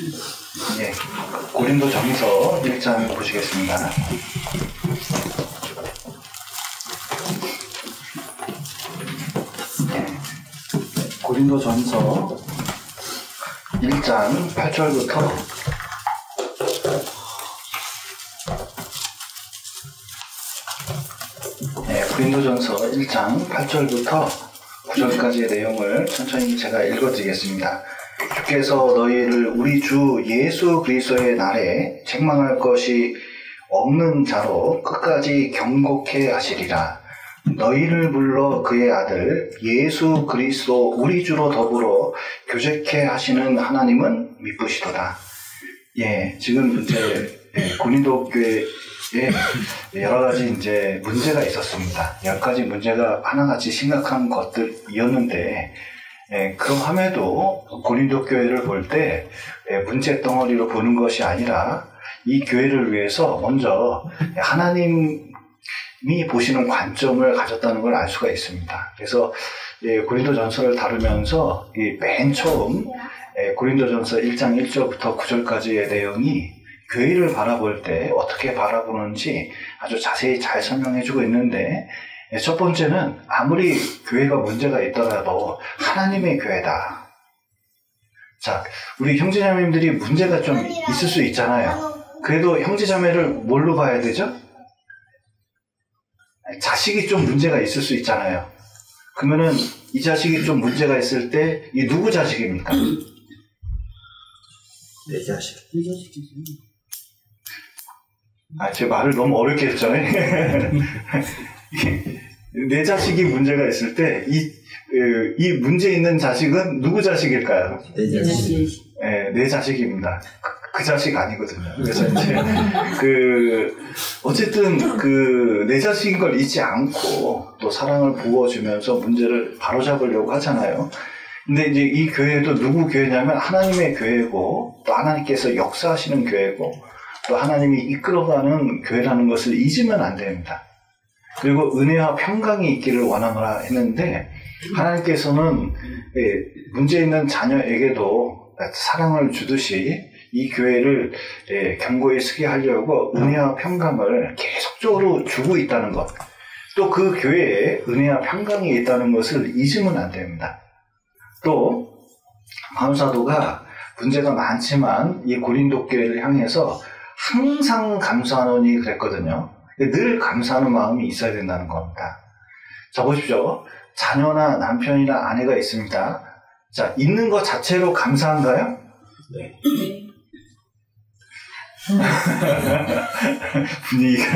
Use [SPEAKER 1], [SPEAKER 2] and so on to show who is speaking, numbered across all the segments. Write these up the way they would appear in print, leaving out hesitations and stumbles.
[SPEAKER 1] 예, 고린도전서 1장 보시겠습니다. 예, 고린도전서 1장 8절부터 고린도전서 1장 8절부터 9절까지의 내용을 천천히 제가 읽어드리겠습니다. 주께서 너희를 우리 주 예수 그리스도의 날에 책망할 것이 없는 자로 끝까지 경고케 하시리라. 너희를 불러 그의 아들 예수 그리스도 우리 주로 더불어 교제케 하시는 하나님은 미쁘시도다. 예, 지금 이제 고린도 교회에 여러 가지 이제 문제가 있었습니다. 여러 가지 문제가 하나같이 심각한 것들이었는데, 그럼함에도 고린도 교회를 볼 때 문제 덩어리로 보는 것이 아니라 이 교회를 위해서 먼저 하나님이 보시는 관점을 가졌다는 걸 알 수가 있습니다. 그래서 고린도전서를 다루면서 맨 처음 고린도전서 1장 1절부터 9절까지의 내용이 교회를 바라볼 때 어떻게 바라보는지 아주 자세히 잘 설명해주고 있는데, 첫 번째는 아무리 교회가 문제가 있더라도 하나님의 교회다. 자, 우리 형제자매님들이 문제가 좀 있을 수 있잖아요. 그래도 형제자매를 뭘로 봐야 되죠? 자식이 좀 문제가 있을 수 있잖아요. 그러면은 이 자식이 좀 문제가 있을 때 이 누구 자식입니까?
[SPEAKER 2] 내 자식. 내 자식이지.
[SPEAKER 1] 제 말을 너무 어렵게 했죠. 내 자식이 문제가 있을 때, 이 문제 있는 자식은 누구 자식일까요?
[SPEAKER 2] 내 자식.
[SPEAKER 1] 내 자식입니다. 그 자식 아니거든요. 그래서 이제, 어쨌든, 내 자식인 걸 잊지 않고, 또 사랑을 부어주면서 문제를 바로잡으려고 하잖아요. 근데 이제 이 교회도 누구 교회냐면 하나님의 교회고, 또 하나님께서 역사하시는 교회고, 또 하나님이 이끌어가는 교회라는 것을 잊으면 안 됩니다. 그리고 은혜와 평강이 있기를 원하노라 했는데, 하나님께서는 문제 있는 자녀에게도 사랑을 주듯이 이 교회를 견고히 서게 하려고 은혜와 평강을 계속적으로 주고 있다는 것, 또 그 교회에 은혜와 평강이 있다는 것을 잊으면 안 됩니다. 또 감사도가 문제가 많지만 이 고린도 교회를 향해서 항상 감사하노니 그랬거든요. 늘 감사하는 마음이 있어야 된다는 겁니다. 자, 보십시오. 자녀나 남편이나 아내가 있습니다. 자, 있는 것 자체로 감사한가요?
[SPEAKER 2] 네.
[SPEAKER 1] 분위기가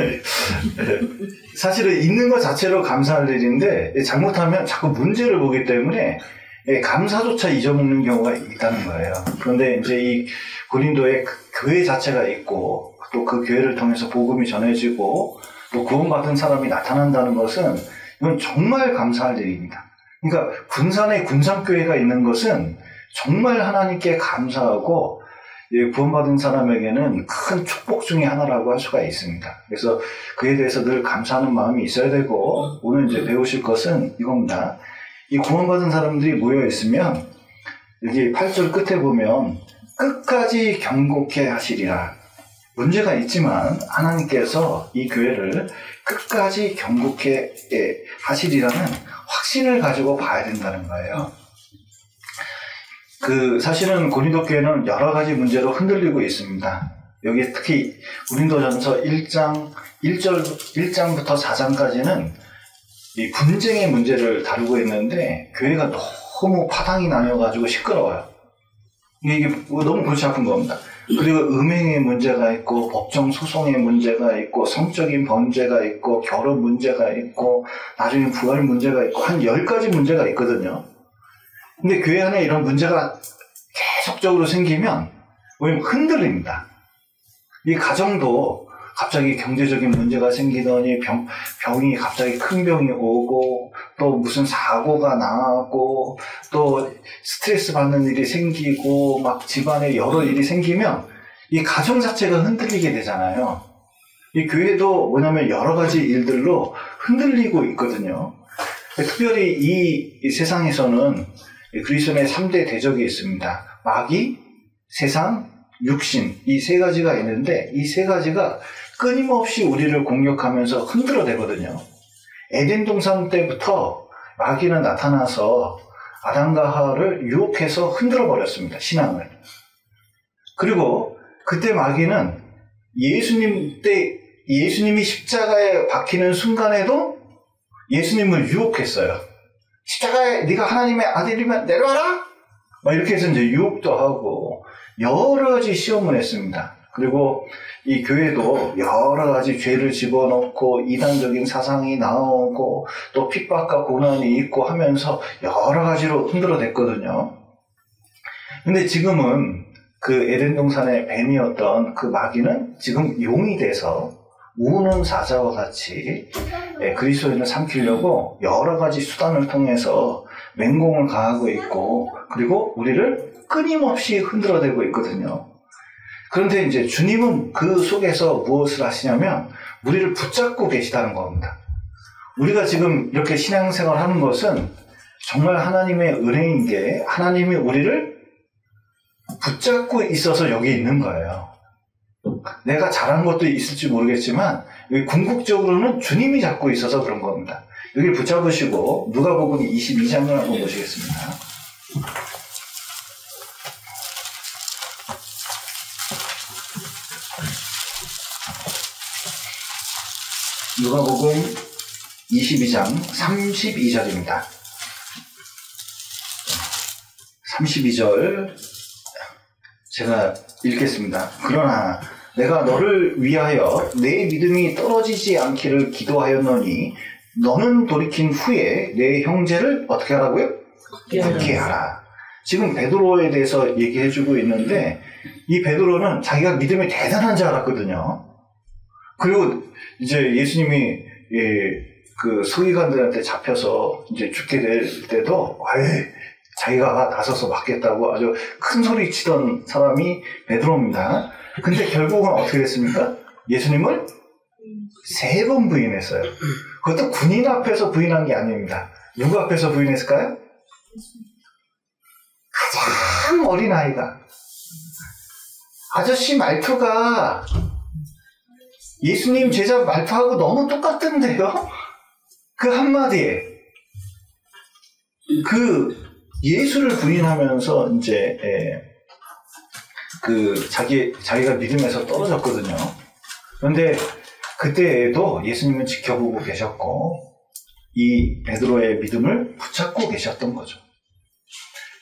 [SPEAKER 1] 사실은 있는 것 자체로 감사할 일인데, 잘못하면 자꾸 문제를 보기 때문에 감사조차 잊어먹는 경우가 있다는 거예요. 그런데 이제 이 고린도에 교회 자체가 있고, 또 그 교회를 통해서 복음이 전해지고, 또 구원받은 사람이 나타난다는 것은 이건 정말 감사할 일입니다. 그러니까 군산에 군산교회가 있는 것은 정말 하나님께 감사하고, 구원받은 사람에게는 큰 축복 중에 하나라고 할 수가 있습니다. 그래서 그에 대해서 늘 감사하는 마음이 있어야 되고, 오늘 이제 배우실 것은 이겁니다. 이 구원받은 사람들이 모여 있으면 여기 8절 끝에 보면 끝까지 경고케 하시리라. 문제가 있지만 하나님께서 이 교회를 끝까지 경고케 하시리라는 확신을 가지고 봐야 된다는 거예요. 사실은 고린도 교회는 여러 가지 문제로 흔들리고 있습니다. 여기 특히 고린도전서 1장부터 4장까지는 이 분쟁의 문제를 다루고 있는데, 교회가 너무 파당이 나뉘어가지고 시끄러워요. 이게 너무 골치 아픈 겁니다. 그리고 음행의 문제가 있고, 법정 소송의 문제가 있고, 성적인 범죄가 있고, 결혼 문제가 있고, 나중에 부활 문제가 있고, 한 10가지 문제가 있거든요. 근데 교회 안에 이런 문제가 계속적으로 생기면 우리는 흔들립니다. 이 가정도 갑자기 경제적인 문제가 생기더니 병이 갑자기 큰 병이 오고, 또 무슨 사고가 나고, 또 스트레스 받는 일이 생기고, 막 집안에 여러 일이 생기면 이 가정 자체가 흔들리게 되잖아요. 이 교회도 뭐냐면 여러 가지 일들로 흔들리고 있거든요. 특별히 이 세상에서는 그리스도의 3대 대적이 있습니다. 마귀, 세상, 육신, 이 세 가지가 있는데 이 세 가지가 끊임없이 우리를 공격하면서 흔들어대거든요. 에덴 동산 때부터 마귀는 나타나서 아담과 하와를 유혹해서 흔들어버렸습니다. 신앙을. 그리고 그때 마귀는 예수님이 십자가에 박히는 순간에도 예수님을 유혹했어요. 십자가에 네가 하나님의 아들이면 내려와라! 막 이렇게 해서 이제 유혹도 하고 여러 가지 시험을 했습니다. 그리고 이 교회도 여러 가지 죄를 집어넣고 이단적인 사상이 나오고 또 핍박과 고난이 있고 하면서 여러 가지로 흔들어댔거든요. 근데 지금은 그 에덴 동산의 뱀이었던 그 마귀는 지금 용이 돼서 우는 사자와 같이 그리스도인을 삼키려고 여러 가지 수단을 통해서 맹공을 가하고 있고 그리고 우리를 끊임없이 흔들어대고 있거든요. 그런데 이제 주님은 그 속에서 무엇을 하시냐면 우리를 붙잡고 계시다는 겁니다. 우리가 지금 이렇게 신앙생활을 하는 것은 정말 하나님의 은혜인 게 하나님이 우리를 붙잡고 있어서 여기 있는 거예요. 내가 잘한 것도 있을지 모르겠지만 궁극적으로는 주님이 잡고 있어서 그런 겁니다. 여기를 붙잡으시고 누가복음 22장을 한번 보시겠습니다. 누가복음 22장 32절입니다. 32절 제가 읽겠습니다. 그러나 내가 너를 위하여 내 믿음이 떨어지지 않기를 기도하였노니 너는 돌이킨 후에 내 형제를 어떻게 하라고요? 어떻게 하라. 지금 베드로에 대해서 얘기해주고 있는데 이 베드로는 자기가 믿음이 대단한 줄 알았거든요. 그리고 이제 예수님이 그 서기관들한테 잡혀서 이제 죽게 될 때도 자기가 나서서 맞겠다고 아주 큰 소리 치던 사람이 베드로입니다. 근데 결국은 어떻게 됐습니까? 예수님을 3번 부인했어요. 그것도 군인 앞에서 부인한 게 아닙니다. 누구 앞에서 부인했을까요? 가장 어린 아이가. 아저씨 말투가 예수님 제자 말투하고 너무 똑같던데요? 그 한마디에 그 예수를 부인하면서 이제 자기가 믿음에서 떨어졌거든요. 그런데 그때에도 예수님은 지켜보고 계셨고 이 베드로의 믿음을 붙잡고 계셨던 거죠.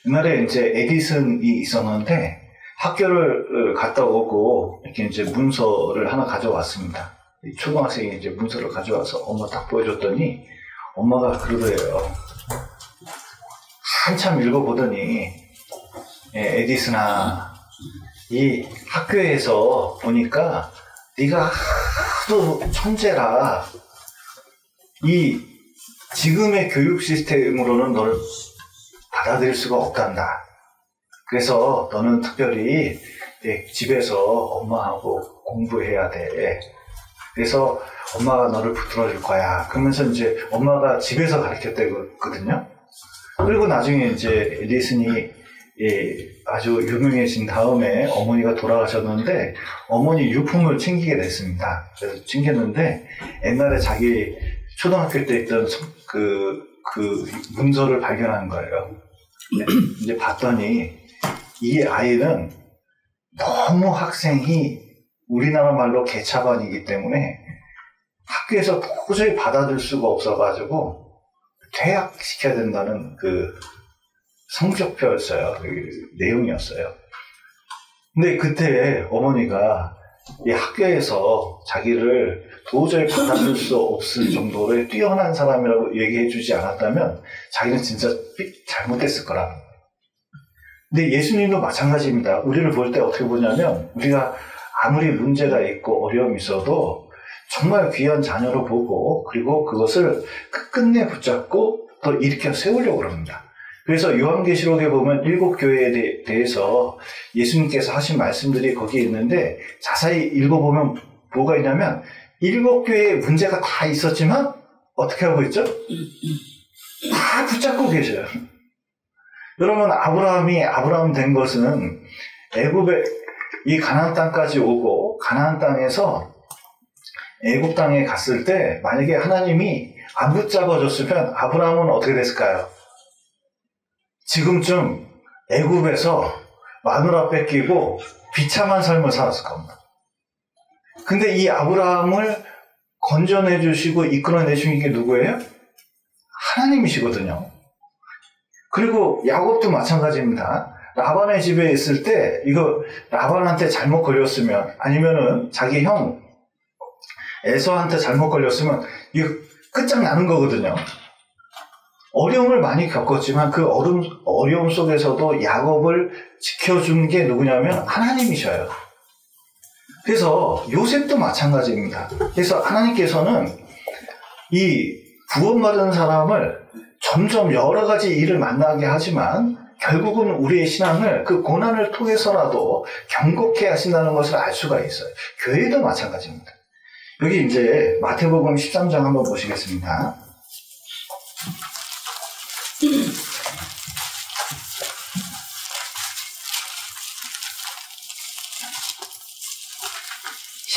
[SPEAKER 1] 옛날에 이제 에디슨이 있었는데 학교를 갔다 오고 이렇게 이제 문서를 하나 가져왔습니다. 초등학생이 이제 문서를 가져와서 엄마 딱 보여줬더니 엄마가 그러더래요. 한참 읽어보더니 에디슨아, 이 학교에서 보니까 네가 하도 천재라. 이 지금의 교육 시스템으로는 널 받아들일 수가 없단다. 그래서 너는 특별히 집에서 엄마하고 공부해야 돼. 그래서 엄마가 너를 붙들어줄 거야. 그러면서 이제 엄마가 집에서 가르쳤대거든요. 그리고 나중에 이제 에디슨이 아주 유명해진 다음에 어머니가 돌아가셨는데 어머니 유품을 챙기게 됐습니다. 그래서 챙겼는데 옛날에 자기 초등학교 때 있던 그 문서를 발견한 거예요. 이제 봤더니 이 아이는 너무 학생이 우리나라 말로 개차반이기 때문에 학교에서 도저히 받아들일 수가 없어가지고 퇴학시켜야 된다는 그 성적표였어요. 그 내용이었어요. 근데 그때 어머니가 이 학교에서 자기를 도저히 받아들일 수 없을 정도로 뛰어난 사람이라고 얘기해 주지 않았다면 자기는 진짜 잘못됐을 거라는 거예요. 근데 예수님도 마찬가지입니다. 우리를 볼 때 어떻게 보냐면 우리가 아무리 문제가 있고 어려움이 있어도 정말 귀한 자녀로 보고 그리고 그것을 끝끝내 붙잡고 또 일으켜 세우려고 합니다. 그래서 요한계시록에 보면 7교회에 대해서 예수님께서 하신 말씀들이 거기에 있는데 자세히 읽어보면 뭐가 있냐면 7교회에 문제가 다 있었지만 어떻게 하고 있죠? 다 붙잡고 계셔요. 여러분 아브라함이 아브라함 된 것은 애굽에 이 가나안 땅까지 오고 가나안 땅에서 애굽 땅에 갔을 때 만약에 하나님이 안 붙잡아줬으면 아브라함은 어떻게 됐을까요? 지금쯤 애굽에서 마누라 뺏기고 비참한 삶을 살았을 겁니다. 근데 이 아브라함을 건져내 주시고 이끌어내 주신 게 누구예요? 하나님이시거든요. 그리고 야곱도 마찬가지입니다. 라반의 집에 있을 때 이거 라반한테 잘못 걸렸으면 아니면은 자기 형 에서한테 잘못 걸렸으면 이거 끝장나는 거거든요. 어려움을 많이 겪었지만 그 어려움 속에서도 야곱을 지켜준 게 누구냐면 하나님이셔요. 그래서 요셉도 마찬가지입니다. 그래서 하나님께서는 이 구원받은 사람을 점점 여러 가지 일을 만나게 하지만 결국은 우리의 신앙을 그 고난을 통해서라도 경고케 하신다는 것을 알 수가 있어요. 교회도 마찬가지입니다. 여기 이제 마태복음 13장 한번 보시겠습니다.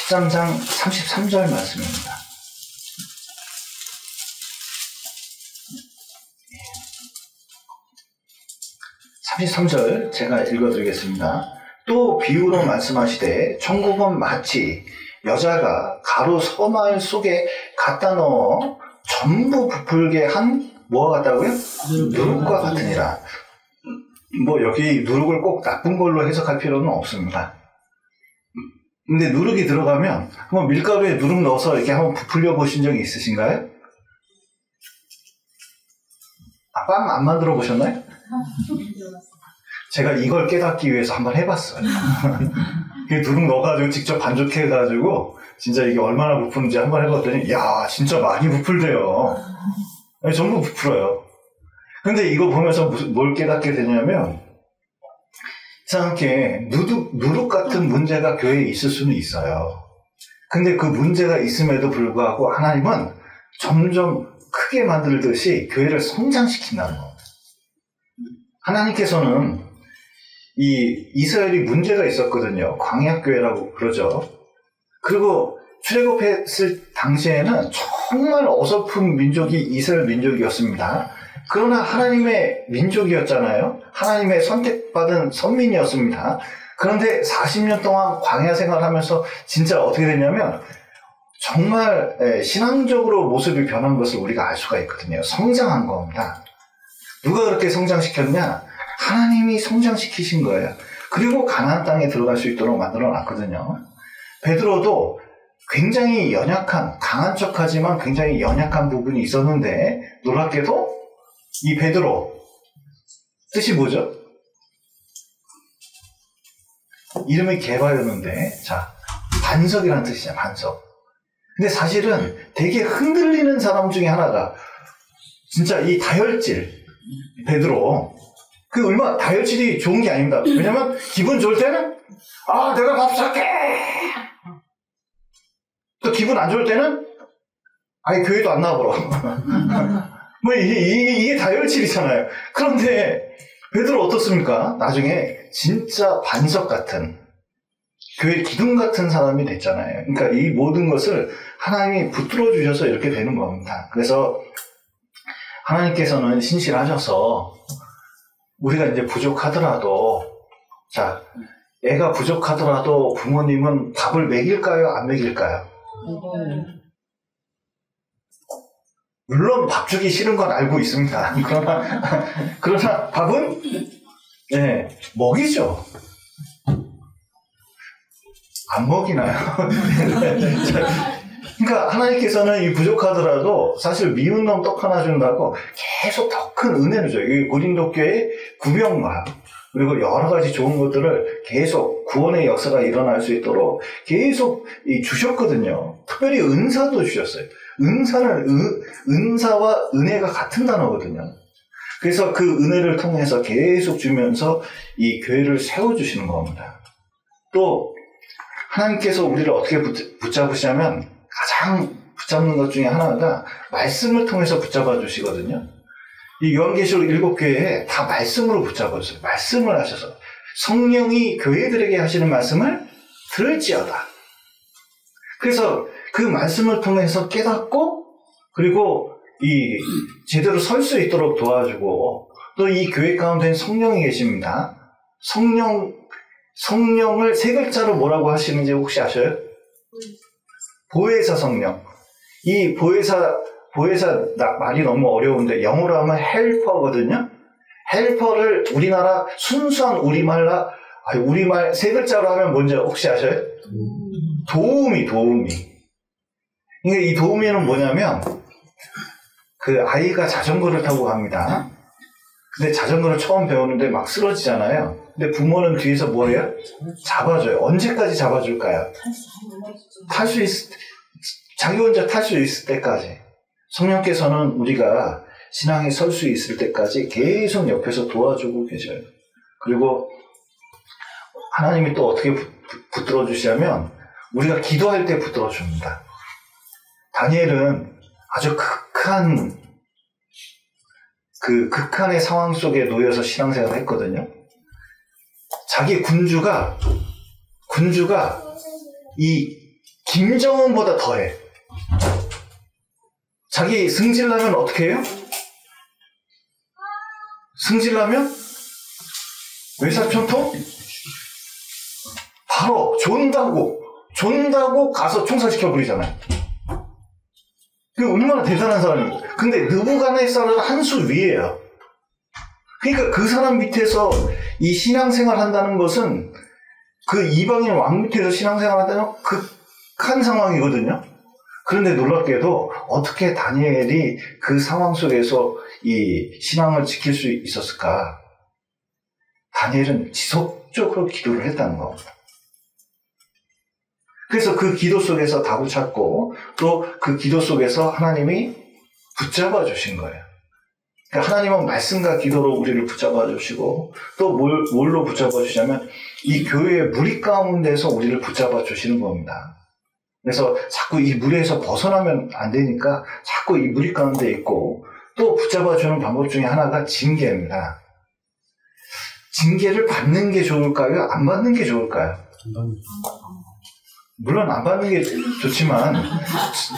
[SPEAKER 1] (13장) 33절 말씀입니다. 33절 제가 읽어드리겠습니다. 또 비유로 말씀하시되 천국은 마치 여자가 가루 서말 속에 갖다 넣어 전부 부풀게 한 뭐가 같다고요? 누룩과 같으니라. 뭐 여기 누룩을 꼭 나쁜 걸로 해석할 필요는 없습니다. 근데 누룩이 들어가면 한번 밀가루에 누룩 넣어서 이렇게 한번 부풀려 보신 적이 있으신가요? 빵 안 만들어 보셨나요? 제가 이걸 깨닫기 위해서 한번 해봤어요. 누룩 넣어가지고 직접 반죽해가지고 진짜 이게 얼마나 부푸는지 한번 해봤더니 야 진짜 많이 부풀대요. 전부 부풀어요. 근데 이거 보면서 뭘 깨닫게 되냐면 이상하게 누룩 같은 문제가 교회에 있을 수는 있어요. 근데 그 문제가 있음에도 불구하고 하나님은 점점 크게 만들듯이 교회를 성장시킨다는 겁니다. 하나님께서는 이 이스라엘이 문제가 있었거든요. 광야교회라고 그러죠. 그리고 출애굽했을 당시에는 정말 어설픈 민족이 이스라엘 민족이었습니다. 그러나 하나님의 민족이었잖아요. 하나님의 선택받은 선민이었습니다. 그런데 40년 동안 광야 생활하면서 진짜 어떻게 됐냐면 정말 신앙적으로 모습이 변한 것을 우리가 알 수가 있거든요. 성장한 겁니다. 누가 그렇게 성장시켰냐? 하나님이 성장시키신 거예요. 그리고 가나안 땅에 들어갈 수 있도록 만들어놨거든요. 베드로도 굉장히 연약한, 강한 척하지만 굉장히 연약한 부분이 있었는데 놀랍게도 이 베드로 뜻이 뭐죠? 이름이 개바였는데 자 반석이라는 뜻이잖아요. 반석. 근데 사실은 되게 흔들리는 사람 중에 하나가 진짜 이 다혈질 베드로 그 얼마 다혈질이 좋은 게 아닙니다. 왜냐면 기분 좋을 때는 아 내가 밥 살게 또 기분 안 좋을 때는 아예 교회도 안 나와버려. 뭐 이게 다혈질이잖아요. 그런데 베드로 어떻습니까? 나중에 진짜 반석 같은 교회 기둥 같은 사람이 됐잖아요. 그러니까 이 모든 것을 하나님이 붙들어 주셔서 이렇게 되는 겁니다. 그래서 하나님께서는 신실하셔서 우리가 이제 부족하더라도 자 애가 부족하더라도 부모님은 밥을 먹일까요? 안 먹일까요? 물론 밥 주기 싫은 건 알고 있습니다. 그러나 밥은 네, 먹이죠. 안 먹이나요? 그러니까 하나님께서는 이 부족하더라도 사실 미운 놈 떡 하나 준다고 계속 더 큰 은혜를 줘요. 이 고린도 교회의 구병과 그리고 여러 가지 좋은 것들을 계속 구원의 역사가 일어날 수 있도록 계속 주셨거든요. 특별히 은사도 주셨어요. 은사와 은혜가 같은 단어거든요. 그래서 그 은혜를 통해서 계속 주면서 이 교회를 세워주시는 겁니다. 또 하나님께서 우리를 어떻게 붙잡으시냐면 가장 붙잡는 것 중에 하나가 말씀을 통해서 붙잡아 주시거든요. 이 요한계시록 7교회에 다 말씀으로 붙잡아주세요. 말씀을 하셔서 성령이 교회들에게 하시는 말씀을 들을지어다. 그래서 그 말씀을 통해서 깨닫고 그리고 이 제대로 설 수 있도록 도와주고 또 이 교회 가운데는 성령이 계십니다. 성령을 세 글자로 뭐라고 하시는지 혹시 아셔요? 보혜사 성령. 이 보혜사 말이 너무 어려운데 영어로 하면 헬퍼거든요. 헬퍼를 우리나라 순수한 우리말 세 글자로 하면 뭔지 혹시 아셔요? 도우미. 그러니까 이 도우미는 뭐냐면 그 아이가 자전거를 타고 갑니다. 근데 자전거를 처음 배우는데 막 쓰러지잖아요. 근데 부모는 뒤에서 뭐 해요? 잡아줘요. 언제까지 잡아줄까요? 자기 혼자 탈 수 있을 때까지. 성령께서는 우리가 신앙에 설 수 있을 때까지 계속 옆에서 도와주고 계셔요. 그리고 하나님이 또 어떻게 붙들어 주시냐면 우리가 기도할 때 붙들어 줍니다. 다니엘은 아주 극한의 상황 속에 놓여서 신앙생활을 했거든요. 자기 군주가 이 김정은보다 더해. 자기 승질나면 어떻게 해요? 승질나면 외사촌통? 바로 존다고 가서 총살시켜버리잖아요. 그게 얼마나 대단한 사람이에요. 근데 느부갓네살은 한 수 위에요. 그러니까 그 사람 밑에서 이 신앙생활 한다는 것은 그 이방인 왕 밑에서 신앙생활 한다는 극한 상황이거든요. 그런데 놀랍게도 어떻게 다니엘이 그 상황 속에서 이 신앙을 지킬 수 있었을까? 다니엘은 지속적으로 기도를 했다는 겁니다. 그래서 그 기도 속에서 다구찾고 또 그 기도 속에서 하나님이 붙잡아 주신 거예요. 그러니까 하나님은 말씀과 기도로 우리를 붙잡아 주시고 또 뭘로 붙잡아 주시냐면 이 교회의 무리 가운데서 우리를 붙잡아 주시는 겁니다. 그래서 자꾸 이 무리에서 벗어나면 안 되니까 자꾸 이 무리 가운데 있고 또 붙잡아 주는 방법 중에 하나가 징계입니다. 징계를 받는 게 좋을까요? 안 받는 게 좋을까요? 물론 안 받는 게 좋지만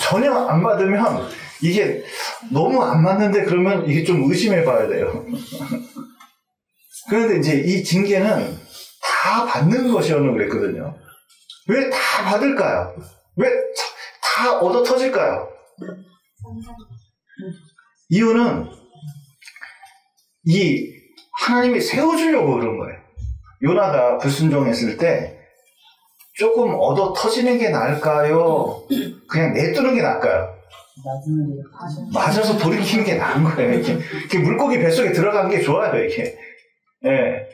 [SPEAKER 1] 전혀 안 받으면 이게 너무 안 맞는데 그러면 이게 좀 의심해 봐야 돼요. 그런데 이제 이 징계는 다 받는 것이었는 그랬거든요. 왜 다 받을까요? 왜 다 얻어 터질까요? 이유는 이 하나님이 세워주려고 그런 거예요. 요나가 불순종했을 때 조금 얻어 터지는 게 나을까요? 그냥 내두는 게 나을까요? 맞아서 돌이키는 게 나은 거예요. 이렇게 물고기 뱃속에 들어간 게 좋아요, 이게. 예.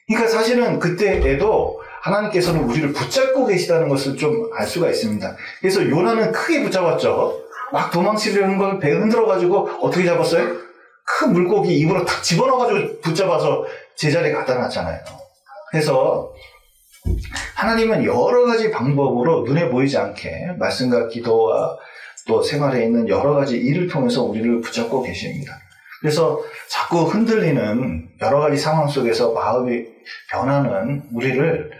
[SPEAKER 1] 그러니까 사실은 그때에도 하나님께서는 우리를 붙잡고 계시다는 것을 좀 알 수가 있습니다. 그래서 요나는 크게 붙잡았죠. 막 도망치려는 걸 배 흔들어가지고 어떻게 잡았어요? 큰 물고기 입으로 탁 집어넣어가지고 붙잡아서 제자리에 갖다 놨잖아요. 그래서 하나님은 여러 가지 방법으로 눈에 보이지 않게 말씀과 기도와 또 생활에 있는 여러 가지 일을 통해서 우리를 붙잡고 계십니다. 그래서 자꾸 흔들리는 여러 가지 상황 속에서 마음이 변하는 우리를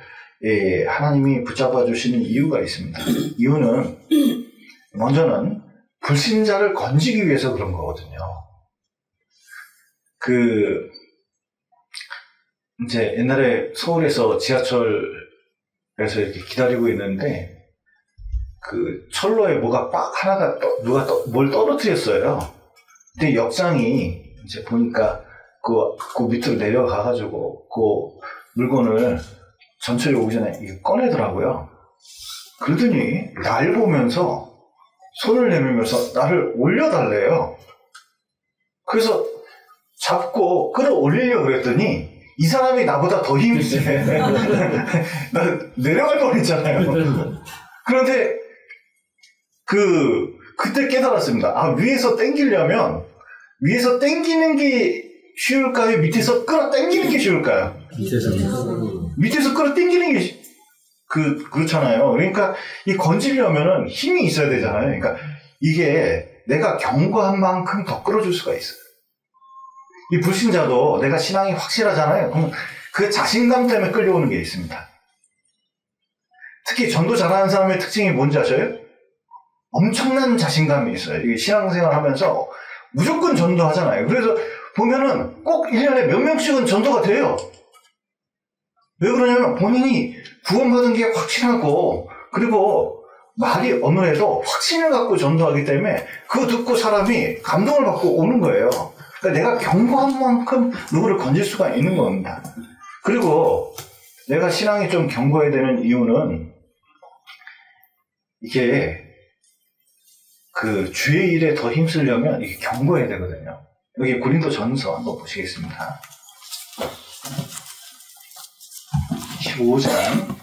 [SPEAKER 1] 하나님이 붙잡아 주시는 이유가 있습니다. 이유는 먼저는 불신자를 건지기 위해서 그런 거거든요. 이제 옛날에 서울에서 지하철에서 이렇게 기다리고 있는데 그 철로에 뭐가 하나가 누가 뭘 떨어뜨렸어요. 근데 역장이 이제 보니까 그 밑으로 내려가가지고 그 물건을 전철이 오기 전에 이게 꺼내더라고요. 그러더니 날 보면서 손을 내밀면서 나를 올려달래요. 그래서 잡고 끌어올리려고 그랬더니 이 사람이 나보다 더 힘이 세. 나 내려갈 뻔했잖아요. 그런데 그때 깨달았습니다. 아, 위에서 당기려면 위에서 당기는 게 쉬울까요? 밑에서 끌어 당기는 게 쉬울까요? 밑에서 끌어 당기는 게 그렇잖아요. 그러니까 이 건지려면은 힘이 있어야 되잖아요. 그러니까 이게 내가 견고한 만큼 더 끌어줄 수가 있어요. 이 불신자도 내가 신앙이 확실하잖아요. 그럼 그 자신감 때문에 끌려오는 게 있습니다. 특히 전도 잘하는 사람의 특징이 뭔지 아셔요? 엄청난 자신감이 있어요. 이게 신앙생활 하면서 무조건 전도하잖아요. 그래서 보면은 꼭 1년에 몇 명씩은 전도가 돼요. 왜 그러냐면 본인이 구원받은 게 확신하고, 그리고 말이 어느해도 확신을 갖고 전도하기 때문에 그거 듣고 사람이 감동을 받고 오는 거예요. 그러니까 내가 경고한 만큼 누구를 건질 수가 있는 겁니다. 그리고 내가 신앙이 좀 견고해야 되는 이유는 이게 그 주의 일에 더 힘쓰려면 이게 견고해야 되거든요. 여기 고린도전서 한번 보시겠습니다. 15장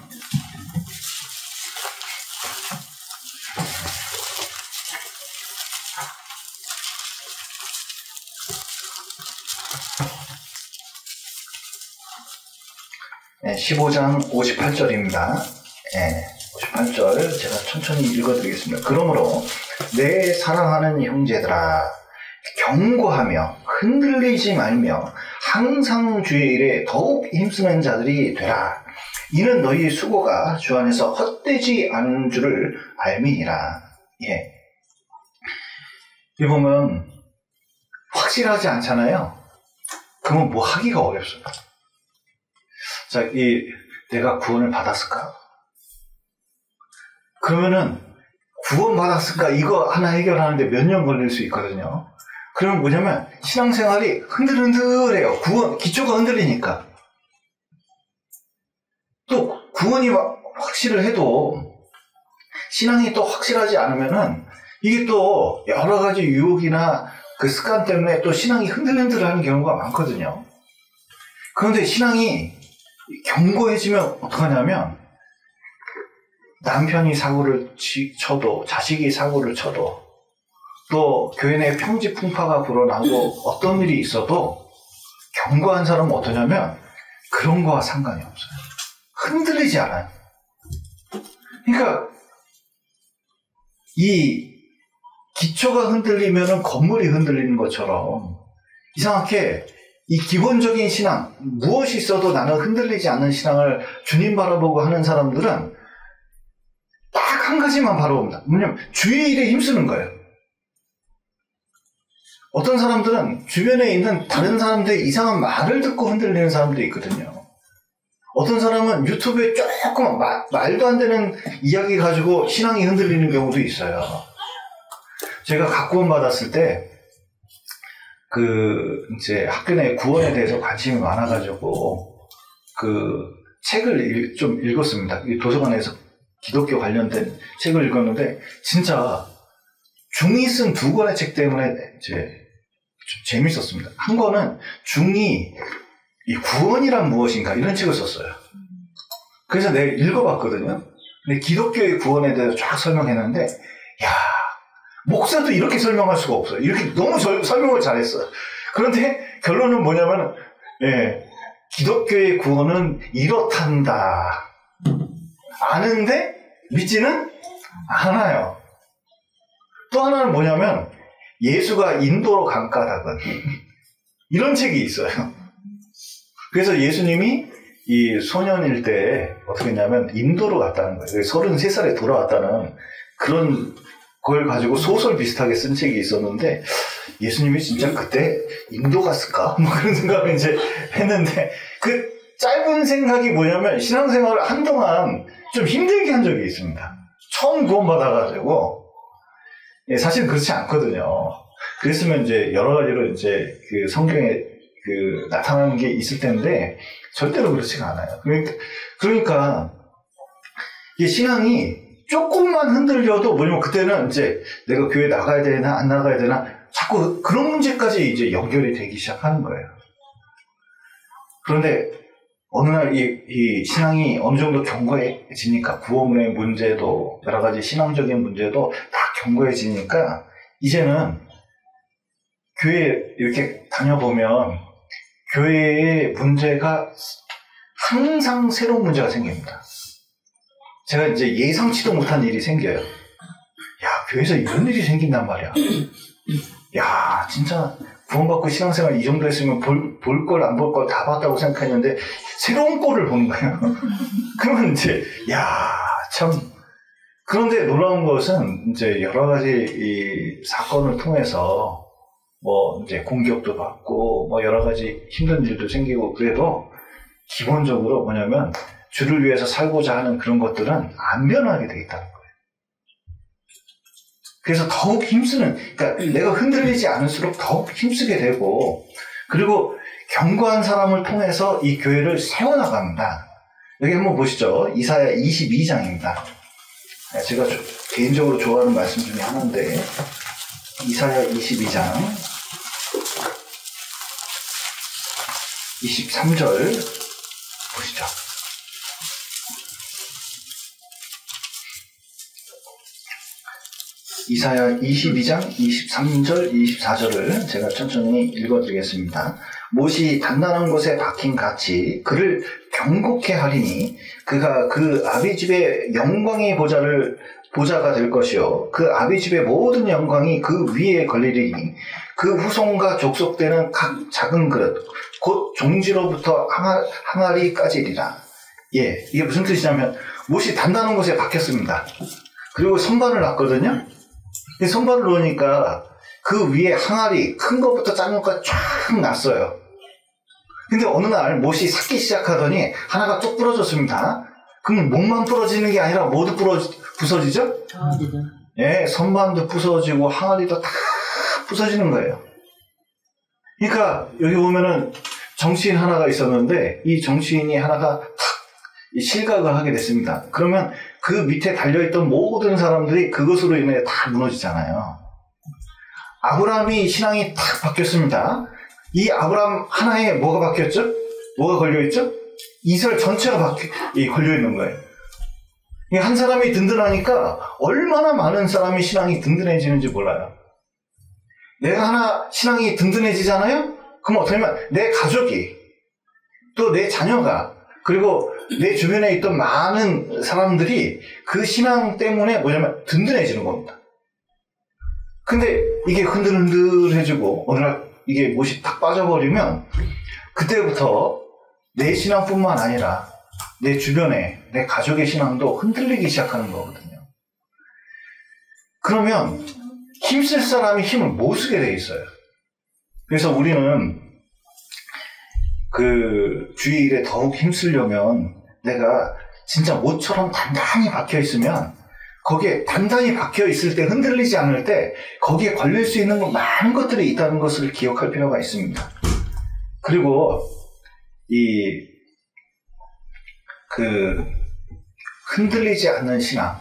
[SPEAKER 1] 15장 58절입니다. 58절 제가 천천히 읽어드리겠습니다. 그러므로 내 사랑하는 형제들아, 경고하며 흔들리지 말며 항상 주의 일에 더욱 힘쓰는 자들이 되라. 이는 너희 수고가 주 안에서 헛되지 않은 줄을 알미니라. 예. 이 보면 확실하지 않잖아요. 그러면 뭐 하기가 어렵습니다. 자, 내가 구원을 받았을까? 그러면은 구원받았을까? 이거 하나 해결하는데 몇 년 걸릴 수 있거든요. 그러면 뭐냐면 신앙생활이 흔들흔들해요. 기초가 흔들리니까. 또 구원이 확실을 해도 신앙이 또 확실하지 않으면은 이게 또 여러 가지 유혹이나 그 습관 때문에 또 신앙이 흔들흔들하는 경우가 많거든요. 그런데 신앙이 견고해지면 어떡하냐면 남편이 사고를 쳐도, 자식이 사고를 쳐도, 또 교회 내 평지풍파가 불어나고 어떤 일이 있어도 견고한 사람은 어떠냐면 그런 거와 상관이 없어요. 흔들리지 않아요. 그러니까 이 기초가 흔들리면 건물이 흔들리는 것처럼 이상하게 이 기본적인 신앙, 무엇이 있어도 나는 흔들리지 않는 신앙을 주님 바라보고 하는 사람들은 딱 한 가지만 바라봅니다. 뭐냐면 주의 일에 힘쓰는 거예요. 어떤 사람들은 주변에 있는 다른 사람들의 이상한 말을 듣고 흔들리는 사람들이 있거든요. 어떤 사람은 유튜브에 조금 말도 안 되는 이야기 가지고 신앙이 흔들리는 경우도 있어요. 제가 각구원 받았을 때 이제 학교 내 구원에 대해서 관심이 많아가지고 책을 좀 읽었습니다. 도서관에서 기독교 관련된 책을 읽었는데 진짜 중이 쓴 2권의 책 때문에 이제 좀 재밌었습니다. 한 권은 중이 이 구원이란 무엇인가 이런 책을 썼어요. 그래서 내가 읽어봤거든요. 근데 기독교의 구원에 대해서 쫙 설명했는데, 야, 목사도 이렇게 설명할 수가 없어요. 이렇게 너무 설명을 잘했어요. 그런데 결론은 뭐냐면, 기독교의 구원은 이렇단다. 아는데 믿지는 않아요. 또 하나는 뭐냐면 예수가 인도로 간 까닭은 이런 책이 있어요. 그래서 예수님이 이 소년일 때 어떻게 했냐면 인도로 갔다는 거예요. 33살에 돌아왔다는 그런 걸 가지고 소설 비슷하게 쓴 책이 있었는데 예수님이 진짜 그때 인도 갔을까? 뭐 그런 생각을 이제 했는데 그 짧은 생각이 뭐냐면 신앙생활을 한동안 좀 힘들게 한 적이 있습니다. 처음 구원받아가지고 사실 그렇지 않거든요. 그랬으면 이제 여러 가지로 이제 그 성경에 나타나는 게 있을 텐데 절대로 그렇지가 않아요. 그러니까 이 신앙이 조금만 흔들려도 뭐냐면 그때는 이제 내가 교회 나가야 되나 안 나가야 되나 자꾸 그런 문제까지 이제 연결이 되기 시작하는 거예요. 그런데 어느 날 이 신앙이 어느 정도 견고해지니까 구원의 문제도 여러 가지 신앙적인 문제도 다 견고해지니까 이제는 교회 이렇게 다녀보면 교회의 문제가 항상 새로운 문제가 생깁니다. 제가 이제 예상치도 못한 일이 생겨요. 야, 교회에서 이런 일이 생긴단 말이야. 야, 진짜 구원받고 신앙생활 이 정도 했으면 볼 걸 안 볼 걸 다 봤다고 생각했는데 새로운 꼴을 보는 거예요. 그러면 이제 참. 그런데 놀라운 것은 이제 여러 가지 이 사건을 통해서 뭐 이제 공격도 받고 뭐 여러 가지 힘든 일도 생기고 그래도 기본적으로 뭐냐면 주를 위해서 살고자 하는 그런 것들은 안 변하게 돼 있다는 거예요. 그래서 더욱 힘쓰는, 그러니까 내가 흔들리지 않을수록 더욱 힘쓰게 되고, 그리고 견고한 사람을 통해서 이 교회를 세워나갑니다. 여기 한번 보시죠. 이사야 22장입니다. 제가 개인적으로 좋아하는 말씀 중에 하나인데, 이사야 22장 23절 보시죠. 이사야 22장 23절 24절을 제가 천천히 읽어드리겠습니다. 못이 단단한 곳에 박힌 같이 그를 경고케 하리니 그가 그 아비집의 영광의 보좌가 될 것이요 그 아비집의 모든 영광이 그 위에 걸리리니 그 후손과 족속되는 각 작은 그릇 곧 종지로부터 항아리까지리라. 예, 이게 무슨 뜻이냐면 못이 단단한 곳에 박혔습니다. 그리고 선반을 놨거든요. 선반을 놓으니까 그 위에 항아리 큰 것부터 작은 것까지 쫙 났어요. 근데 어느 날 못이 삭기 시작하더니 하나가 뚝 부러졌습니다. 그럼 못만 부러지는 게 아니라 모두 부서지죠? 예, 선반도 부서지고 항아리도 다 부서지는 거예요. 그러니까 여기 보면은 정치인 하나가 있었는데 이 정치인이 하나가 탁 실각을 하게 됐습니다. 그러면 그 밑에 달려있던 모든 사람들이 그것으로 인해 다 무너지잖아요. 아브라함이 신앙이 탁 바뀌었습니다. 이 아브라함 하나에 뭐가 바뀌었죠? 뭐가 걸려있죠? 이스라엘 전체가 걸려있는 거예요. 한 사람이 든든하니까 얼마나 많은 사람이 신앙이 든든해지는지 몰라요. 내가 하나 신앙이 든든해지잖아요? 그럼 어떻게 하면 내 가족이 또 내 자녀가 그리고 내 주변에 있던 많은 사람들이 그 신앙 때문에 뭐냐면 든든해지는 겁니다. 근데 이게 흔들흔들해지고 어느 날 이게 못이 탁 빠져버리면 그때부터 내 신앙뿐만 아니라 내 주변에 내 가족의 신앙도 흔들리기 시작하는 거거든요. 그러면 힘쓸 사람이 힘을 못 쓰게 돼 있어요. 그래서 우리는 그 주일에 더욱 힘쓰려면 내가 진짜 못처럼 단단히 박혀 있으면 거기에 단단히 박혀 있을 때 흔들리지 않을 때 거기에 걸릴 수 있는 많은 것들이 있다는 것을 기억할 필요가 있습니다. 그리고 흔들리지 않는 신앙,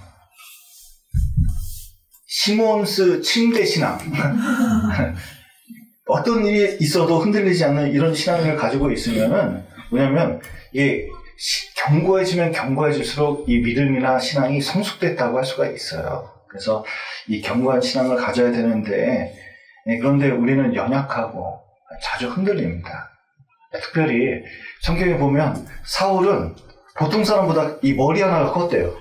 [SPEAKER 1] 시몬스 침대 신앙 어떤 일이 있어도 흔들리지 않는 이런 신앙을 가지고 있으면은 뭐냐면 이게 견고해지면 견고해질수록 이 믿음이나 신앙이 성숙됐다고 할 수가 있어요. 그래서 이 견고한 신앙을 가져야 되는데 그런데 우리는 연약하고 자주 흔들립니다. 특별히 성경에 보면 사울은 보통 사람보다 이 머리 하나가 컸대요.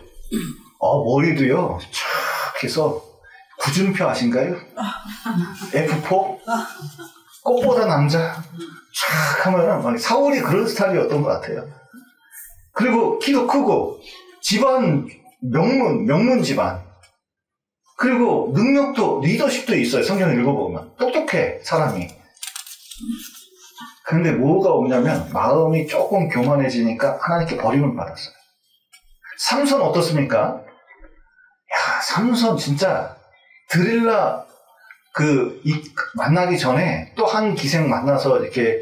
[SPEAKER 1] 머리도요 촥 해서 구준표 아신가요? F4? 꽃보다 남자 촥 하면 사울이 그런 스타일이었던 것 같아요. 그리고 키도 크고 집안 명문 집안 그리고 능력도 리더십도 있어요. 성경을 읽어보면 똑똑해 사람이. 그런데 뭐가 없냐면 마음이 조금 교만해지니까 하나님께 버림을 받았어요. 삼손 어떻습니까? 삼손 진짜 드릴라 만나기 전에 또 한 기생 만나서 이렇게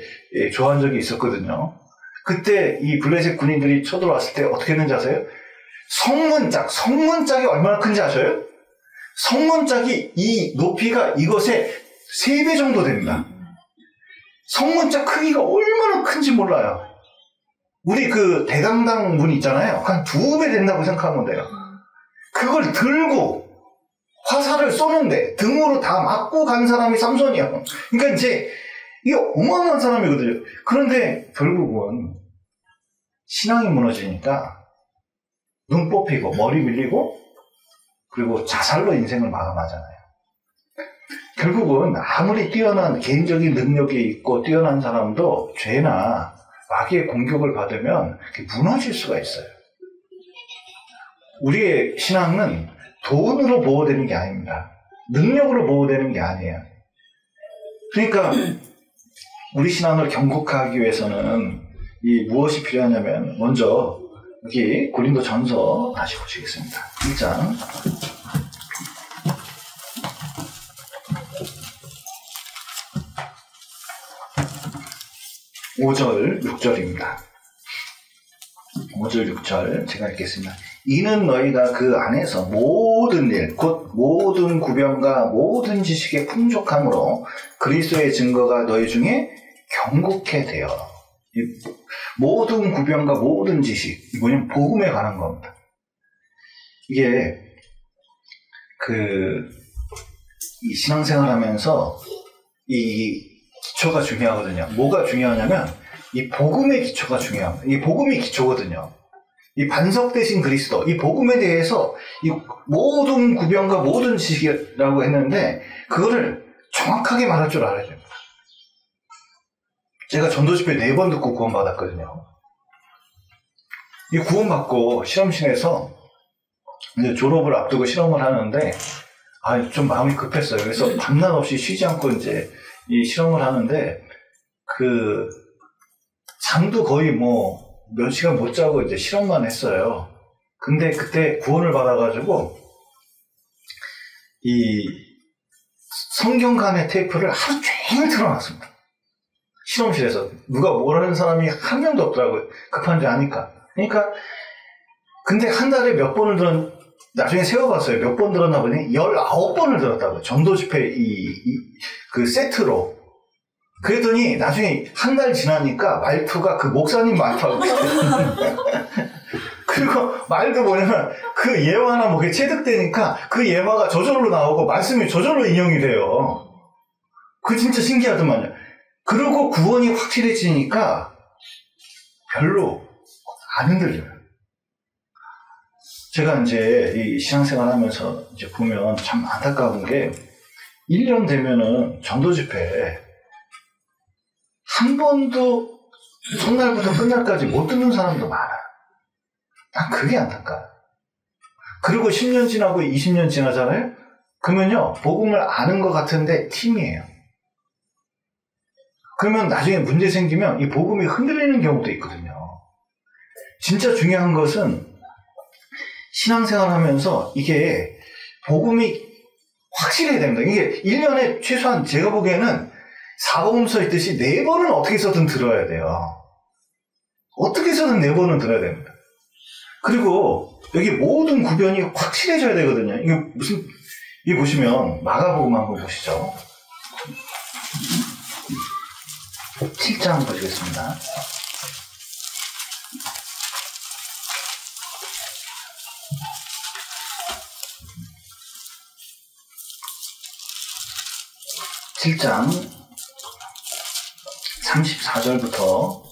[SPEAKER 1] 좋아한 적이 있었거든요. 그때 이 블레셋 군인들이 쳐들어왔을 때 어떻게 했는지 아세요? 성문짝이 얼마나 큰지 아셔요? 성문짝이 이 높이가 이것의 3배 정도 됩니다. 성문짝 크기가 얼마나 큰지 몰라요. 우리 그 대강당 문 있잖아요. 한 2배 된다고 생각하면 돼요. 그걸 들고 화살을 쏘는데 등으로 다 맞고 간 사람이 삼손이에요. 그러니까 이제 이게 어마어마한 사람이거든요. 그런데 결국은 신앙이 무너지니까 눈 뽑히고 머리 밀리고 그리고 자살로 인생을 마감하잖아요. 결국은 아무리 뛰어난 개인적인 능력이 있고 뛰어난 사람도 죄나 마귀의 공격을 받으면 무너질 수가 있어요. 우리의 신앙은 돈으로 보호되는 게 아닙니다. 능력으로 보호되는 게 아니에요. 그러니까 우리 신앙을 경고하기 위해서는 무엇이 필요하냐면 먼저 여기 고린도전서 다시 보시겠습니다. 1장 5절 6절입니다. 5절 6절 제가 읽겠습니다. 이는 너희가 그 안에서 모든 일 곧 모든 구변과 모든 지식의 풍족함으로 그리스도의 증거가 너희 중에 경고케 되어. 모든 구변과 모든 지식, 뭐냐면 복음에 관한 겁니다. 이게 이 신앙생활 하면서 이 기초가 중요하거든요. 뭐가 중요하냐면 이 복음의 기초가 중요합니다. 이 복음이 기초거든요. 이 반석 대신 그리스도, 이 복음에 대해서 이 모든 구변과 모든 지식이라고 했는데 그거를 정확하게 말할 줄 알아야 됩니다. 제가 전도집회 4번 듣고 구원받았거든요. 이 구원받고 실험실에서 이제 졸업을 앞두고 실험을 하는데 좀 마음이 급했어요. 그래서 밤낮 없이 쉬지 않고 이제 이 실험을 하는데 잠도 거의 몇 시간 못 자고 이제 실험만 했어요. 근데 그때 구원을 받아가지고 이 성경간의 테이프를 하루 종일 틀어놨습니다. 실험실에서 누가 뭐라는 사람이 한 명도 없더라고요. 급한 줄 아니까. 그러니까 근데 한 달에 몇 번을 나중에 세워봤어요. 몇 번 들었나 보니 19번을 들었다고요. 전도집회 그 세트로. 그랬더니 나중에 한 달 지나니까 말투가 그 목사님 말투하고 그리고 말도 뭐냐면 그 예화나 뭐 체득되니까 그 예화가 저절로 나오고 말씀이 저절로 인용이 돼요. 그 진짜 신기하더만요. 그리고 구원이 확실해지니까 별로 안 흔들려요. 제가 이제 이 신앙생활 하면서 이제 보면 참 안타까운 게 1년 되면은 전도집회 한 번도 첫날부터 끝날까지 못 듣는 사람도 많아요. 난 그게 안타까워요. 그리고 10년 지나고 20년 지나잖아요? 그러면요, 복음을 아는 것 같은데 팀이에요. 그러면 나중에 문제 생기면 이 복음이 흔들리는 경우도 있거든요. 진짜 중요한 것은 신앙생활 하면서 이게 복음이 확실해야 됩니다. 이게 1년에 최소한 제가 보기에는 사복음서 있듯이 4번은 어떻게 해서든 들어야 돼요. 어떻게 해서든 4번은 들어야 됩니다. 그리고 여기 모든 구변이 확실해져야 되거든요. 이게 보시면 마가복음 한번 보시죠. 7장 보시겠습니다. (7장) 34절부터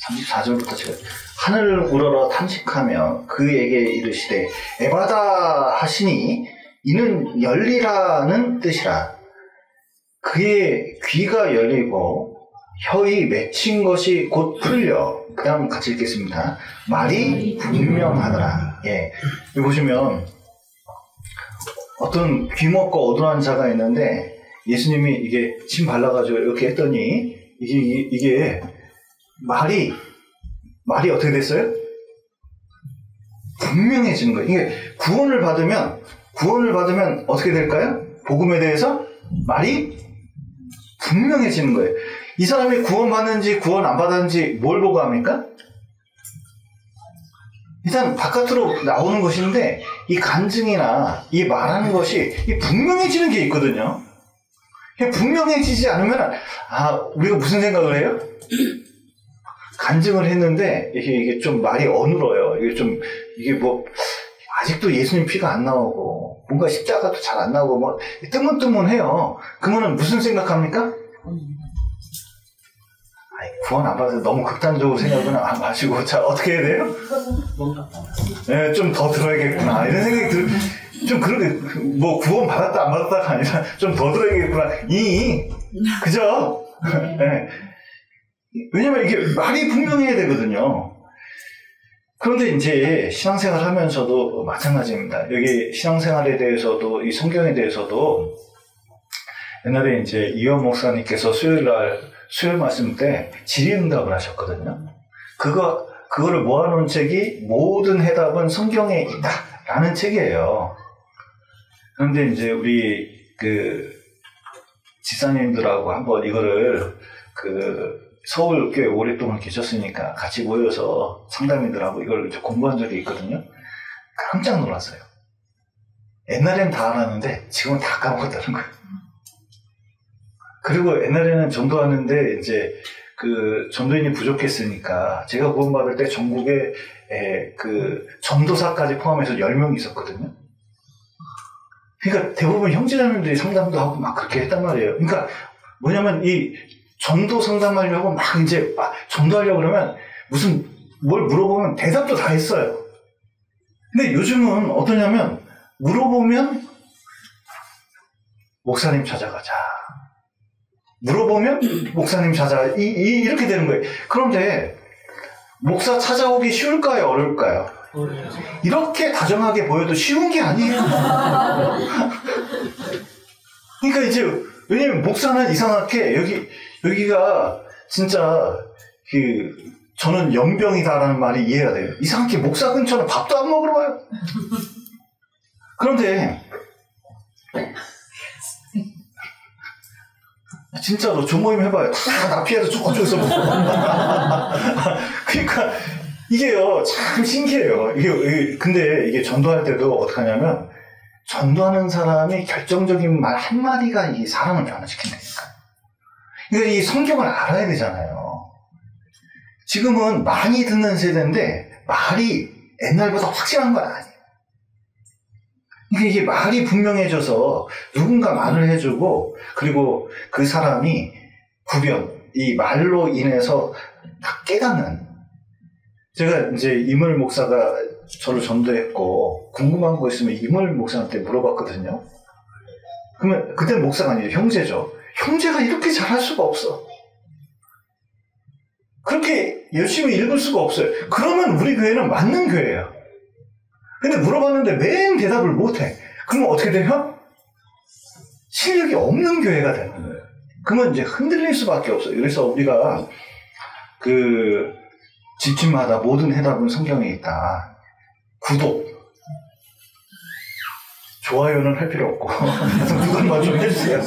[SPEAKER 1] 34절부터 제가 하늘을 우러러 탐식하며 그에게 이르시되 에바다 하시니 이는 열리라는 뜻이라. 그의 귀가 열리고 혀이 맺힌 것이 곧 풀려. 그 다음 같이 읽겠습니다. 말이 분명하더라. 예. 여기 보시면 어떤 귀먹고 어두한 자가 있는데 예수님이 이게 침 발라가지고 이렇게 했더니 이게 말이 어떻게 됐어요? 분명해지는 거예요. 이게 구원을 받으면 어떻게 될까요? 복음에 대해서 말이 분명해지는 거예요. 이 사람이 구원받는지 구원 안 받았는지 뭘 보고 합니까? 일단 바깥으로 나오는 것인데 이 간증이나 이 말하는 것이 이 분명해지는 게 있거든요. 분명해지지 않으면 우리가 무슨 생각을 해요? 간증을 했는데 이게 좀 말이 어눌어요. 이게 뭐 아직도 예수님 피가 안 나오고 뭔가 십자가도 잘 안 나오고 뭐 뜨문뜨문해요. 그러면 무슨 생각합니까? 구원 안 받아서 너무 극단적으로 생각은 안 마시고, 자, 어떻게 해야 돼요?
[SPEAKER 2] 뭔가
[SPEAKER 1] 네, 좀 더 들어야겠구나. 이런 생각이 좀 그렇게, 뭐, 구원 받았다, 안 받았다가 아니라 좀 더 들어야겠구나. 그죠? 네. 왜냐면 이게 말이 분명해야 되거든요. 그런데 이제 신앙생활 하면서도 마찬가지입니다. 여기 신앙생활에 대해서도, 이 성경에 대해서도 옛날에 이제 이현 목사님께서 수요일 말씀 때 질의응답을 하셨거든요. 그거를 모아놓은 책이 모든 해답은 성경에 있다라는 책이에요. 그런데 이제 우리 지사님들하고 한번 이거를 서울교회 오랫동안 계셨으니까 같이 모여서 상담인들하고 이걸 공부한 적이 있거든요. 깜짝 놀랐어요. 옛날엔 다 알았는데 지금은 다 까먹었다는 거예요. 그리고 옛날에는 전도하는데 이제 전도인이 부족했으니까 제가 구원받을 때 전국에 전도사까지 포함해서 10명이 있었거든요. 그러니까 대부분 형제자매들이 상담도 하고 막 그렇게 했단 말이에요. 그러니까 뭐냐면 이 전도 상담하려고 막 이제 전도하려고 그러면 뭘 물어보면 대답도 다 했어요. 근데 요즘은 어떠냐면 물어보면 목사님 찾아가자. 물어보면 목사님 찾아가. 이렇게 되는 거예요. 그런데 목사 찾아오기 쉬울까요? 어려울까요? 이렇게 다정하게 보여도 쉬운 게 아니에요. 그러니까 이제 왜냐면 목사는 이상하게 여기가 진짜 저는 연병이다라는 말이 이해가 돼요. 이상하게 목사 근처는 밥도 안 먹으러 와요. 그런데 진짜로 조모임 해봐요. 다 나피해서 저쪽에서 먹고. 그러니까 이게요 참 신기해요. 근데 이게 전도할 때도 어떻게 하냐면 전도하는 사람이 결정적인 말 한마디가 이 사람을 변화시킨다니까. 그러니까 이 성경을 알아야 되잖아요. 지금은 많이 듣는 세대인데 말이 옛날보다 확실한 건 아니에요. 이게 말이 분명해져서 누군가 말을 해주고 그리고 그 사람이 이 말로 인해서 다 깨닫는. 제가 이제 이물 목사가 저를 전도했고 궁금한 거 있으면 이물 목사한테 물어봤거든요. 그러면 그때는 목사가 아니에요. 형제죠. 형제가 이렇게 잘할 수가 없어. 그렇게 열심히 읽을 수가 없어요. 그러면 우리 교회는 맞는 교회예요. 근데 물어봤는데 맨 대답을 못해. 그러면 어떻게 돼요? 실력이 없는 교회가 되는 거예요. 그러면 이제 흔들릴 수밖에 없어요. 그래서 우리가 집집마다 모든 해답은 성경에 있다. 구독, 좋아요는 할 필요 없고 구독만 좀 해주세요.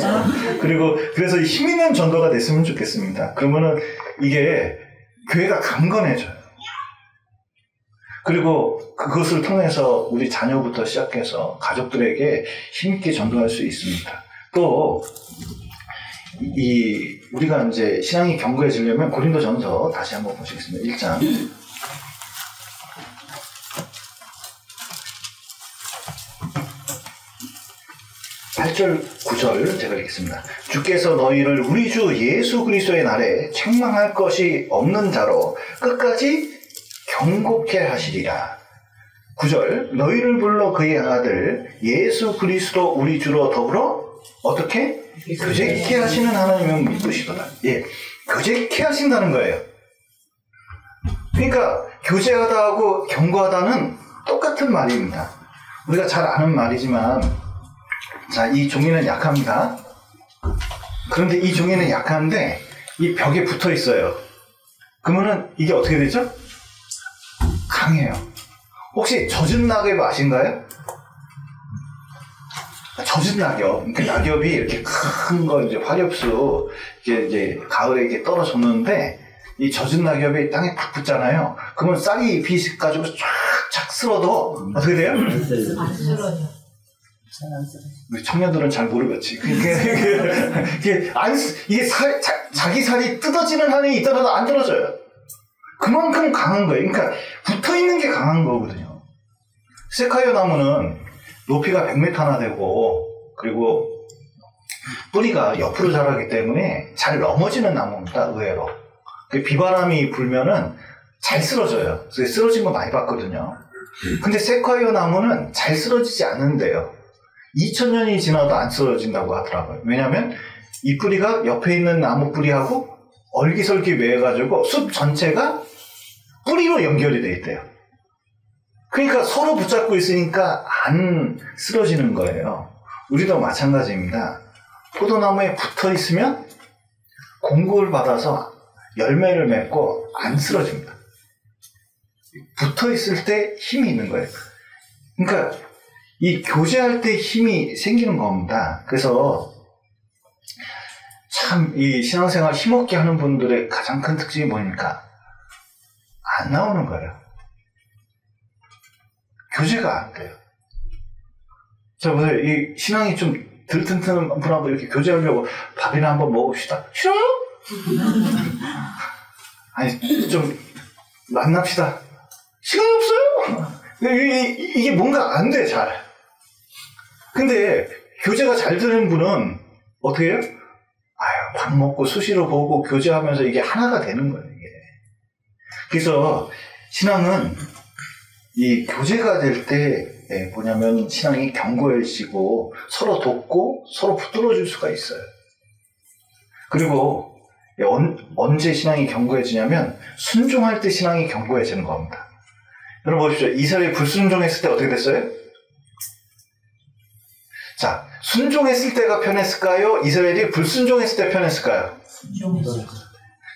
[SPEAKER 1] 그리고 그래서 힘있는 전도가 됐으면 좋겠습니다. 그러면은 이게 교회가 강건해져요. 그리고 그것을 통해서 우리 자녀부터 시작해서 가족들에게 힘있게 전도할 수 있습니다. 또 우리가 이제 신앙이 견고해지려면 고린도전서 다시 한번 보시겠습니다. 1장 8절 9절 제가 읽겠습니다. 주께서 너희를 우리 주 예수 그리스도의 날에 책망할 것이 없는 자로 끝까지 경고케 하시리라. 9절 너희를 불러 그의 아들 예수 그리스도 우리 주로 더불어 어떻게? 교제케 하시는 하나님은 믿으시도다. 예, 교제케 하신다는 거예요. 그러니까 교제하다하고 경고하다는 똑같은 말입니다. 우리가 잘 아는 말이지만 자, 이 종이는 약합니다. 그런데 이 종이는 약한데 이 벽에 붙어 있어요. 그러면은 이게 어떻게 되죠? 강해요. 혹시 젖은 낙엽 아신가요? 젖은 낙엽. 그러니까 낙엽이 이렇게 큰 거 이제 화렵수 이제 가을에 이렇게 떨어졌는데 이 젖은 낙엽이 땅에 딱 붙잖아요. 그러면 쌀이 비 가지고 쫙 쓸어도 어떻게 돼요?
[SPEAKER 2] 안 쓰러져.
[SPEAKER 1] 우리 청년들은 잘 모르겠지. 이게 자기 살이 뜯어지는 한이 있더라도 안 떨어져요. 그만큼 강한 거예요. 그러니까 붙어 있는 게 강한 거거든요. 세카이어 나무는 높이가 100m나 되고 그리고 뿌리가 옆으로 자라기 때문에 잘 넘어지는 나무입니다. 의외로. 비바람이 불면은 잘 쓰러져요. 그래서 쓰러진 거 많이 봤거든요. 근데 세콰이어 나무는 잘 쓰러지지 않는데요. 2000년이 지나도 안 쓰러진다고 하더라고요. 왜냐하면 이 뿌리가 옆에 있는 나무 뿌리하고 얼기설기 매여가지고 숲 전체가 뿌리로 연결이 돼 있대요. 그러니까 서로 붙잡고 있으니까 안 쓰러지는 거예요. 우리도 마찬가지입니다. 포도나무에 붙어 있으면 공급을 받아서 열매를 맺고 안 쓰러집니다. 붙어 있을 때 힘이 있는 거예요. 그러니까 이 교제할 때 힘이 생기는 겁니다. 그래서 참 이 신앙생활 힘없게 하는 분들의 가장 큰 특징이 뭐니까 안 나오는 거예요. 교제가 안 돼요. 자, 보세요. 이 신앙이 좀 덜 튼튼한 분하고 이렇게 교제하려고 밥이나 한번 먹읍시다. 싫어요? 아니, 좀 만납시다. 시간이 없어요. 이게 뭔가 안 돼, 잘. 근데 교제가 잘 되는 분은 어떻게 해요? 아유, 밥 먹고 수시로 보고 교제하면서 이게 하나가 되는 거예요, 이게. 그래서 신앙은 이 교제가 될 때 뭐냐면 신앙이 견고해지고 서로 돕고 서로 붙들어줄 수가 있어요. 그리고 언제 신앙이 견고해지냐면 순종할 때 신앙이 견고해지는 겁니다. 여러분 보십시오. 이스라엘이 불순종했을 때 어떻게 됐어요? 자, 순종했을 때가 편했을까요? 이스라엘이 불순종했을 때 편했을까요?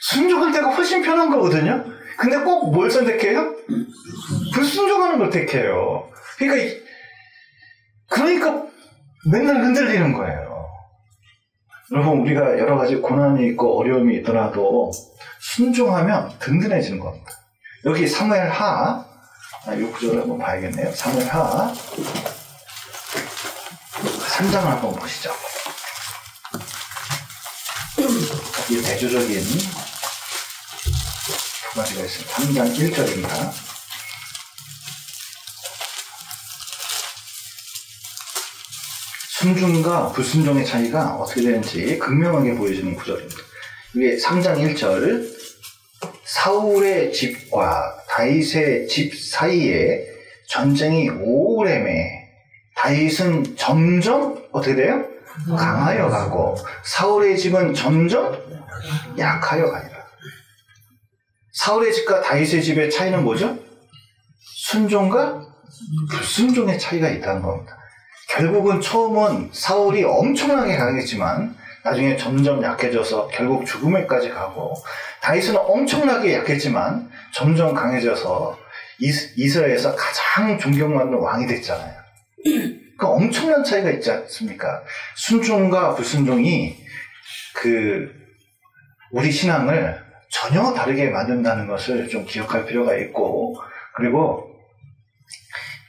[SPEAKER 1] 순종할 때가 훨씬 편한 거거든요. 근데 꼭 뭘 선택해요? 불순종하는 걸 택해요. 그러니까 맨날 흔들리는 거예요. 여러분, 우리가 여러 가지 고난이 있고 어려움이 있더라도 순종하면 든든해지는 겁니다. 여기 사무엘하, 이 구절을 한번 봐야겠네요. 사무엘하 3장을 한번 보시죠. 이 대조적인 두 가지가 있습니다. 3장 1절입니다. 순종과 불순종의 차이가 어떻게 되는지 극명하게 보여주는 구절입니다. 이게 3장 1절 사울의 집과 다윗의 집 사이에 전쟁이 오래매 다윗은 점점 어떻게 돼요? 강하여 가고 사울의 집은 점점 약하여 가니라. 사울의 집과 다윗의 집의 차이는 뭐죠? 순종과 불순종의 차이가 있다는 겁니다. 결국은 처음은 사울이 엄청나게 강했지만 나중에 점점 약해져서 결국 죽음에까지 가고 다윗은 엄청나게 약했지만 점점 강해져서 이스라엘에서 가장 존경받는 왕이 됐잖아요. 그 엄청난 차이가 있지 않습니까? 순종과 불순종이 우리 신앙을 전혀 다르게 만든다는 것을 좀 기억할 필요가 있고, 그리고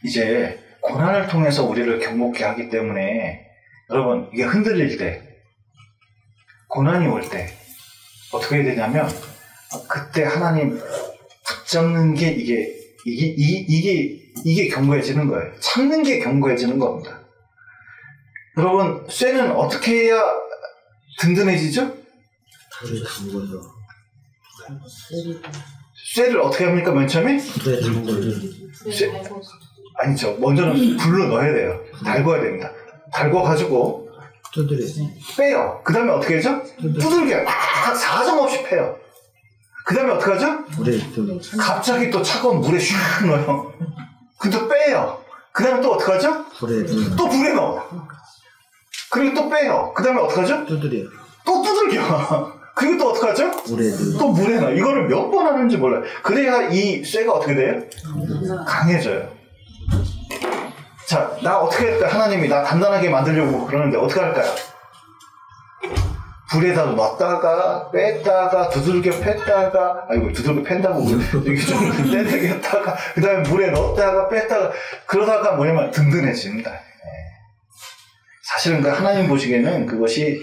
[SPEAKER 1] 이제 고난을 통해서 우리를 경복케 하기 때문에 여러분, 이게 흔들릴 때, 고난이 올 때 어떻게 해야 되냐면 그때 하나님 붙잡는 게 이게 견고해지는 거예요. 참는 게 견고해지는 겁니다. 여러분, 쇠는 어떻게 해야 든든해지죠? 쇠를 어떻게 합니까? 맨 처음에? 아니죠. 먼저는 불로 넣어야 돼요. 달궈야 됩니다. 달궈가지고 빼요. 그 다음에 어떻게 하죠? 두들겨요. 사정없이 패요. 그 다음에 어떻게 하죠? 갑자기 또 차가운 물에 슉 넣어요. 그또 빼요. 그 다음에 또 어떻게 하죠? 또 불에 넣어. 그리고 또 빼요. 그 다음에 어떻게 하죠? 또 두들겨. 그리고 또 어떻게 하죠? 또 물에 넣어. 이거를 몇 번 하는지 몰라요. 그래야 이 쇠가 어떻게 돼요? 강해져요. 자, 나 어떻게 할까요? 하나님이 나 단단하게 만들려고 그러는데 어떻게 할까요? 불에다 넣었다가 뺐다가 두들겨 팼다가, 아이고 두들겨 팬다고 이렇게 좀 떼내겠다가 그 다음에 물에 넣었다가 뺐다가 그러다가 뭐냐면 든든해집니다. 사실은 그 하나님 보시기에는 그것이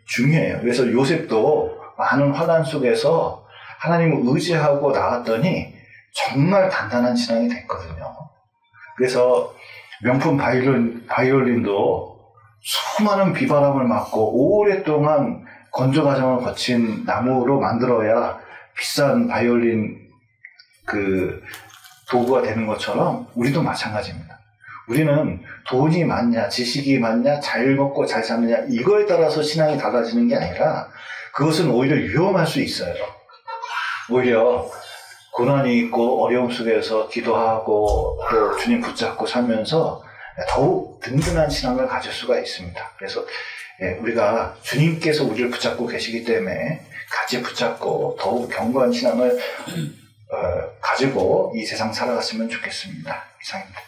[SPEAKER 1] 중요해요. 그래서 요셉도 많은 환난 속에서 하나님을 의지하고 나왔더니 정말 단단한 신앙이 됐거든요. 그래서 명품 바이올린도 수많은 비바람을 맞고 오랫동안 건조 과정을 거친 나무로 만들어야 비싼 바이올린 그 도구가 되는 것처럼 우리도 마찬가지입니다. 우리는 돈이 많냐, 지식이 많냐, 잘 먹고 잘 사느냐 이거에 따라서 신앙이 달라지는 게 아니라 그것은 오히려 위험할 수 있어요. 오히려 고난이 있고 어려움 속에서 기도하고 또 주님 붙잡고 살면서 더욱 든든한 신앙을 가질 수가 있습니다. 그래서 우리가 주님께서 우리를 붙잡고 계시기 때문에 같이 붙잡고 더욱 견고한 신앙을 가지고 이 세상 살아갔으면 좋겠습니다. 이상입니다.